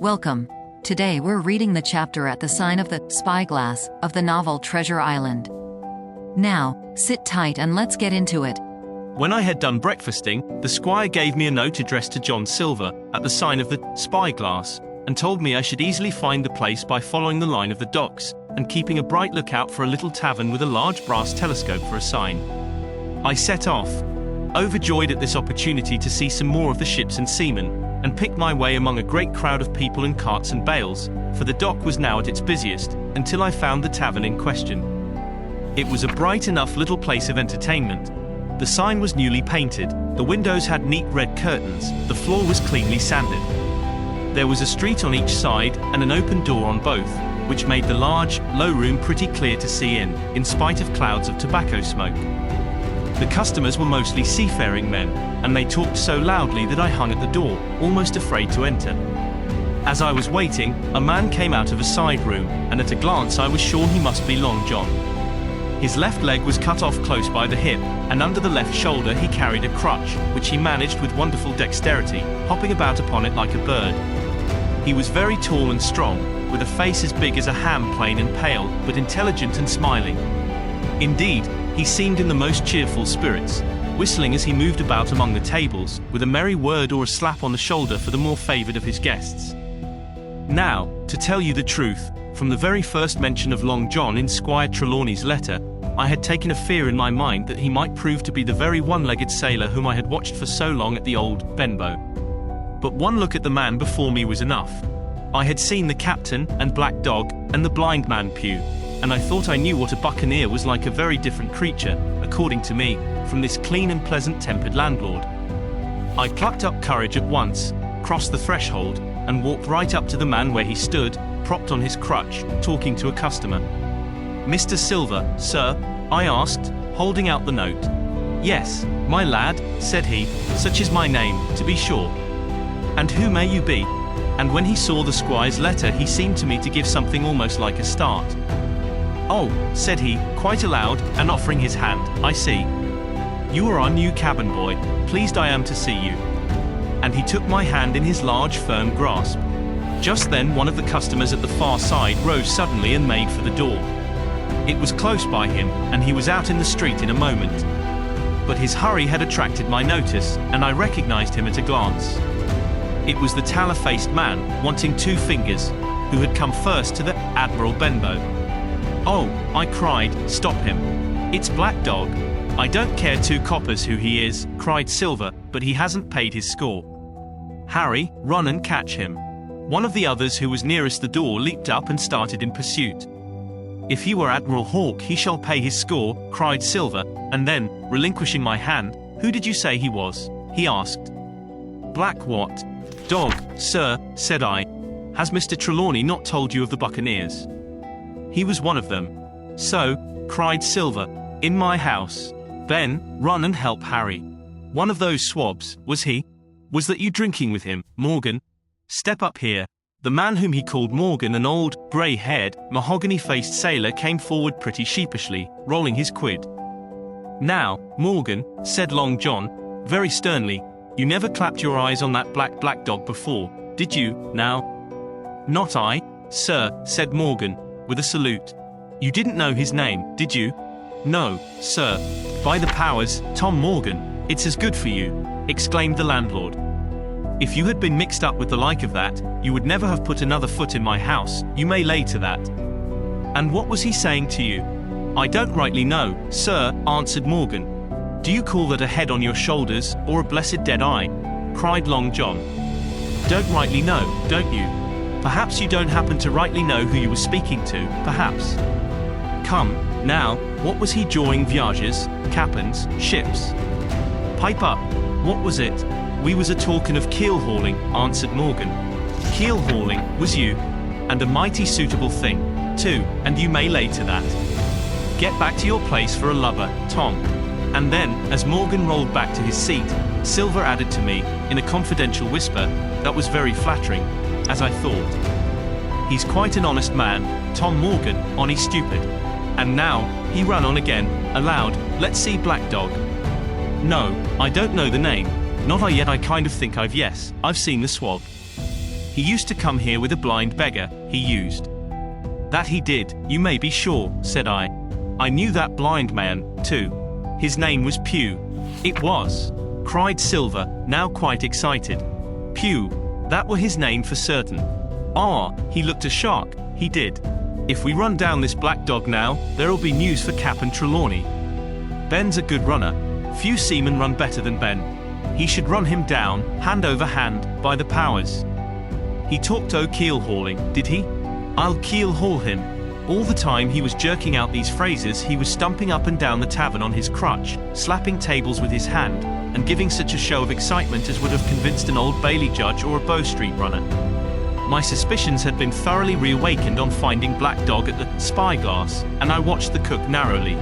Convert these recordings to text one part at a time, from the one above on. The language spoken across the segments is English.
Welcome. Today we're reading the chapter At the Sign of the Spyglass of the novel Treasure Island. Now, sit tight and let's get into it. When I had done breakfasting, the squire gave me a note addressed to John Silver, at the sign of the Spyglass, and told me I should easily find the place by following the line of the docks, and keeping a bright lookout for a little tavern with a large brass telescope for a sign. I set off, overjoyed at this opportunity to see some more of the ships and seamen, and picked my way among a great crowd of people and carts and bales, for the dock was now at its busiest, until I found the tavern in question. It was a bright enough little place of entertainment. The sign was newly painted, the windows had neat red curtains, the floor was cleanly sanded. There was a street on each side, and an open door on both, which made the large, low room pretty clear to see in spite of clouds of tobacco smoke. The customers were mostly seafaring men, and they talked so loudly that I hung at the door, almost afraid to enter. As I was waiting, a man came out of a side room, and at a glance I was sure he must be Long John. His left leg was cut off close by the hip, and under the left shoulder he carried a crutch, which he managed with wonderful dexterity, hopping about upon it like a bird. He was very tall and strong, with a face as big as a ham, plain and pale, but intelligent and smiling. Indeed, he seemed in the most cheerful spirits, whistling as he moved about among the tables, with a merry word or a slap on the shoulder for the more favored of his guests. Now, to tell you the truth, from the very first mention of Long John in Squire Trelawney's letter, I had taken a fear in my mind that he might prove to be the very one-legged sailor whom I had watched for so long at the old Benbow. But one look at the man before me was enough. I had seen the captain, and Black Dog, and the blind man Pew, and I thought I knew what a buccaneer was like, a very different creature, according to me, from this clean and pleasant-tempered landlord. I plucked up courage at once, crossed the threshold, and walked right up to the man where he stood, propped on his crutch, talking to a customer. "Mr. Silver, sir?" I asked, holding out the note. "Yes, my lad," said he, "such is my name, to be sure. And who may you be?" And when he saw the squire's letter he seemed to me to give something almost like a start. "Oh," said he, quite aloud, and offering his hand, "I see. You are our new cabin boy, pleased I am to see you." And he took my hand in his large firm grasp. Just then one of the customers at the far side rose suddenly and made for the door. It was close by him, and he was out in the street in a moment. But his hurry had attracted my notice, and I recognized him at a glance. It was the tallow-faced man, wanting 2 fingers, who had come first to the Admiral Benbow. "Oh," I cried, "stop him. It's Black Dog." "I don't care 2 coppers who he is," cried Silver, "but he hasn't paid his score. Harry, run and catch him." One of the others who was nearest the door leaped up and started in pursuit. "If he were Admiral Hawke he shall pay his score," cried Silver, and then, relinquishing my hand, "Who did you say he was?" he asked. "Black what?" "Dog, sir," said I. "Has Mr. Trelawney not told you of the buccaneers?" "He was one of them." "So," cried Silver, "in my house. Ben, run and help Harry. One of those swabs, was he? Was that you drinking with him, Morgan? Step up here." The man whom he called Morgan, an old, grey-haired, mahogany-faced sailor, came forward pretty sheepishly, rolling his quid. "Now, Morgan," said Long John, very sternly, "you never clapped your eyes on that Black Dog before, did you, now?" "Not I, sir," said Morgan, with a salute. "You didn't know his name, did you?" "No, sir." "By the powers, Tom Morgan, it's as good for you," exclaimed the landlord. "If you had been mixed up with the like of that, you would never have put another foot in my house, you may lay to that." "And what was he saying to you?" "I don't rightly know, sir," answered Morgan. "Do you call that a head on your shoulders, or a blessed dead eye?" cried Long John. "Don't rightly know, don't you? Perhaps you don't happen to rightly know who you were speaking to, perhaps. Come, now, what was he jawing viages, captains, ships? Pipe up, what was it?" "We was a talkin' of keel-hauling," answered Morgan. "Keel-hauling, was you? And a mighty suitable thing, too, and you may lay to that. Get back to your place for a lubber, Tom." And then, as Morgan rolled back to his seat, Silver added to me, in a confidential whisper, that was very flattering, as I thought. "He's quite an honest man, Tom Morgan, onny stupid. And now," he ran on again, aloud, "let's see Black Dog. No, I don't know the name. Not I yet. I kind of think I've seen the swab. He used to come here with a blind beggar, he used. That he did, you may be sure, said I. I knew that blind man, too. His name was Pew. It was, cried Silver, now quite excited. Pew, that were his name for certain. Ah, he looked a shark, he did. If we run down this black dog now, there'll be news for Cap'n Trelawney. Ben's a good runner. Few seamen run better than Ben. He should run him down, hand over hand, by the powers. He talked o' keel hauling, did he? I'll keel haul him. All the time he was jerking out these phrases, he was stumping up and down the tavern on his crutch, slapping tables with his hand, and giving such a show of excitement as would have convinced an Old Bailey judge or a Bow Street runner. My suspicions had been thoroughly reawakened on finding Black Dog at the Spyglass, and I watched the cook narrowly.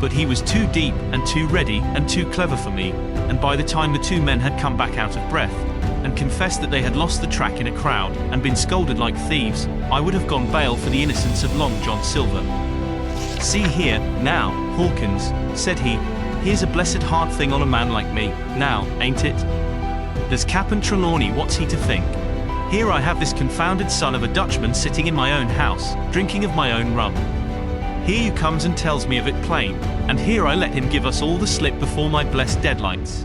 But he was too deep and too ready and too clever for me, and by the time the two men had come back out of breath, and confessed that they had lost the track in a crowd, and been scolded like thieves, I would have gone bail for the innocence of Long John Silver. See here, now, Hawkins, said he, here's a blessed hard thing on a man like me, now, ain't it? There's Cap'n Trelawney, what's he to think? Here I have this confounded son of a Dutchman sitting in my own house, drinking of my own rum. Here you comes and tells me of it plain, and here I let him give us all the slip before my blessed deadlights.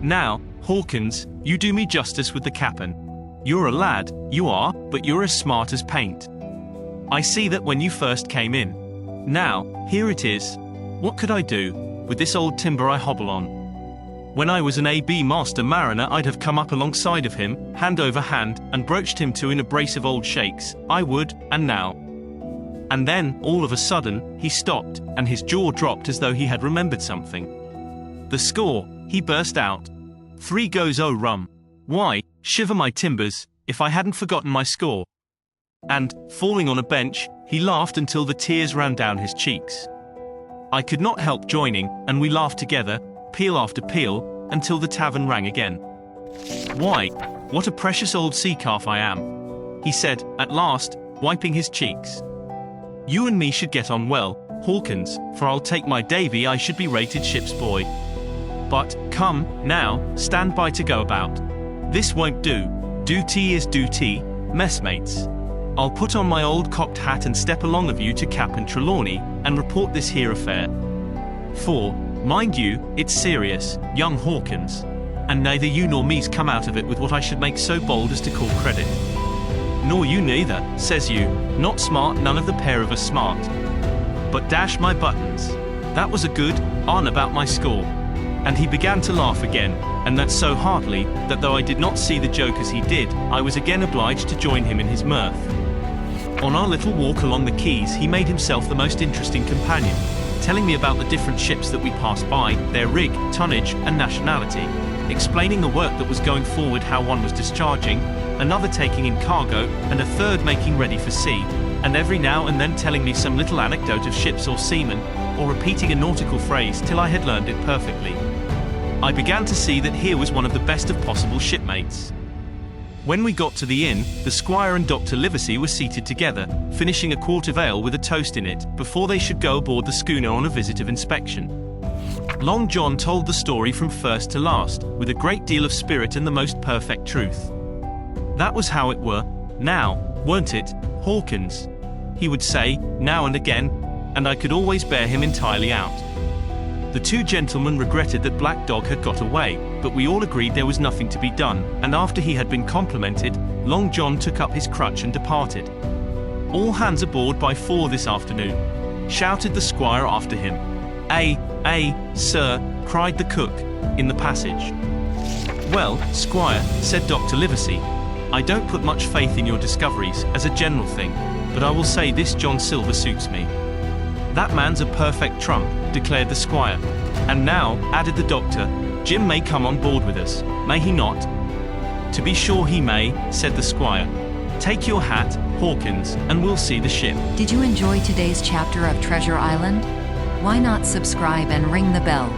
Now, Hawkins, you do me justice with the Cap'n. You're a lad, you are, but you're as smart as paint. I see that when you first came in. Now, here it is. What could I do, with this old timber I hobble on? When I was an A.B. master mariner, I'd have come up alongside of him, hand over hand, and broached him to in a brace of old shakes, I would, and now. And then, all of a sudden, he stopped, and his jaw dropped as though he had remembered something. The score, he burst out. 3 goes o' rum. Why, shiver my timbers, if I hadn't forgotten my score. And, falling on a bench, he laughed until the tears ran down his cheeks. I could not help joining, and we laughed together, peal after peal, until the tavern rang again. Why, what a precious old sea calf I am, he said, at last, wiping his cheeks. You and me should get on well, Hawkins, for I'll take my Davy I should be rated ship's boy. But, come, now, stand by to go about. This won't do. Duty is duty, messmates. I'll put on my old cocked hat and step along of you to Cap'n Trelawney, and report this here affair. For, mind you, it's serious, young Hawkins, and neither you nor me's come out of it with what I should make so bold as to call credit. Nor you neither, says you, not smart, none of the pair of us smart. But dash my buttons, that was a good on about my score. And he began to laugh again, and that so heartily, that though I did not see the joke as he did, I was again obliged to join him in his mirth. On our little walk along the quays he made himself the most interesting companion, telling me about the different ships that we passed by, their rig, tonnage, and nationality, explaining the work that was going forward, how one was discharging, another taking in cargo, and a third making ready for sea, and every now and then telling me some little anecdote of ships or seamen, or repeating a nautical phrase till I had learned it perfectly. I began to see that here was one of the best of possible shipmates. When we got to the inn, the squire and Dr. Livesey were seated together, finishing a quart of ale with a toast in it, before they should go aboard the schooner on a visit of inspection. Long John told the story from first to last, with a great deal of spirit and the most perfect truth. That was how it were, now, weren't it, Hawkins? He would say, now and again, and I could always bear him entirely out. The two gentlemen regretted that Black Dog had got away, but we all agreed there was nothing to be done, and after he had been complimented, Long John took up his crutch and departed. All hands aboard by 4 this afternoon, shouted the squire after him. Ay, sir, cried the cook, in the passage. Well, squire, said Dr. Livesey, I don't put much faith in your discoveries, as a general thing, but I will say this John Silver suits me. That man's a perfect trump, declared the squire. And now, added the doctor, Jim may come on board with us, may he not? To be sure he may, said the squire. Take your hat, Hawkins, and we'll see the ship. Did you enjoy today's chapter of Treasure Island? Why not subscribe and ring the bell?